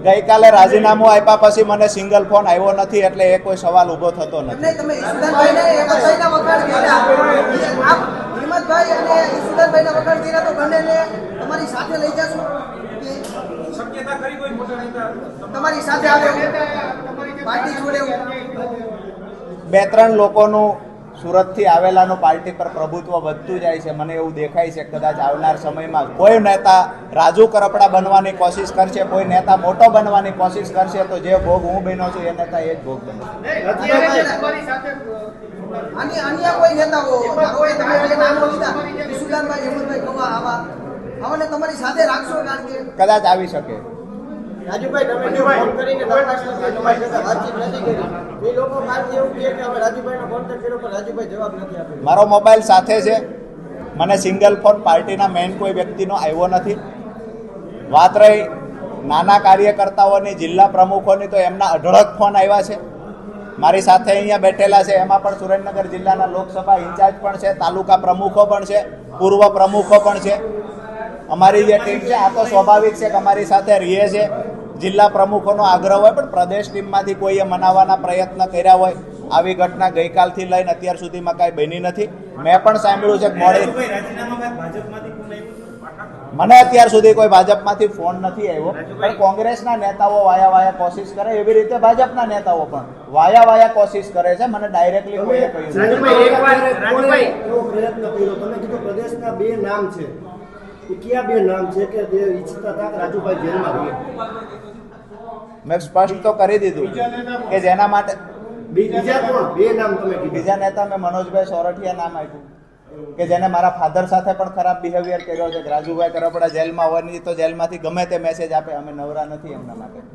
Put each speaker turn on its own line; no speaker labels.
ગઈકાલે રાજીનામું આપ્યા પછી મને સિંગલ ફોન આવ્યો નથી, એટલે એ કોઈ સવાલ ઊભો થતો નથી.
તમે ઈસુદાનભાઈને એકતાઈના વખાણ કર્યા, આપ હિંમતભાઈ અને ઈસુદાનભાઈના વખાણ કર્યા, તો બંનેને તમારી સાથે લઈ જશો કે શક્યતા કરી કોઈ મોટા નેતા તમારી સાથે આવે પાર્ટી છોડે?
બે ત્રણ લોકોનું સુરતથી આવેલાનું પાર્ટી પર પ્રભુત્વ વધતું જાય છે, મને એવું દેખાય છે. કદાચ આવનાર સમયમાં કોઈ નેતા રાજુ કરપડા બનવાની કોશિશ કરશે, કોઈ નેતા મોટો બનવાની કોશિશ કરશે, તો જે ભોગ હું બન્યો છું એ નેતા એ જ ભોગ બનશે.
અન્ય કોઈ નેતાઓ તમે જે નામો લીધા ઈસુદાનભાઈ, હિંમતભાઈ ગવા આવાને તમારી સાથે રાખશો? કારણ કે
કદાચ આવી શકે.
રાજુભાઈ તમે ફોન કરીને દરખાસ્ત તમારી સાથે વાતચીત નથી કરી, એ લોકો પાછી એવું કહે કે હવે રાજુભાઈનો કોન્ટેક્ટ કર્યો પણ રાજુભાઈ જવાબ નથી આપ્યો.
મારો મોબાઈલ સાથે છે, મને સિંગલ ફોન પાર્ટીના મેઇન કોઈ વ્યક્તિનો આવ્યો નથી. વાત રહી નાના કાર્યકર્તાઓની, જિલ્લા પ્રમુખોની, તો એમના અઢળક ફોન આવ્યા છે. મારી સાથે અહીંયા બેઠેલા છે, એમાં પણ સુરેન્દ્રનગર જિલ્લાના લોકસભા ઇન્ચાર્જ પણ છે, તાલુકા પ્રમુખો પણ છે, પૂર્વ પ્રમુખો પણ છે. અમારી જે ટીમ છે, આ તો સ્વાભાવિક છે કે અમારી સાથે રહીએ છે. જિલ્લા પ્રમુખોનો આગ્રહ હોય, પણ પ્રદેશ ટીમમાંથી કોઈએ મનાવવાના પ્રયત્ન કર્યા હોય. આવી ઘટના ગઈકાલથી લઈને અત્યાર સુધીમાં કાંઈ બની નથી. મેં પણ સાંભળ્યું છે કે મોડી મને અત્યાર સુધી કોઈ ભાજપમાંથી ફોન નથી આવ્યો, પણ કોંગ્રેસના નેતાઓ વાયા કોશિશ કરે, એવી રીતે ભાજપના નેતાઓ પણ વાયા કોશિશ કરે છે. મને ડાયરેક્ટલી કોઈએ કહ્યું
પ્રદેશના બે નામ છે, કયા બે નામ છે કે જે ઈચ્છતા હતા રાજુભાઈ જેલમાં રહે?
મેં સ્પષ્ટ તો કરી દીધું કે જેના માટે
બીજા કોણ બે નામ તમે કીધું?
બીજા નેતા મેં મનોજભાઈ સોરઠિયા નામ આપ્યું, કે જેને મારા ફાધર સાથે પણ ખરાબ બિહેવિયર કર્યો છે. રાજુભાઈ કરપડા જેલમાં હોવાની તો જેલમાંથી ગમે તે મેસેજ આપે, અમે નવરા નથી એમના માટે.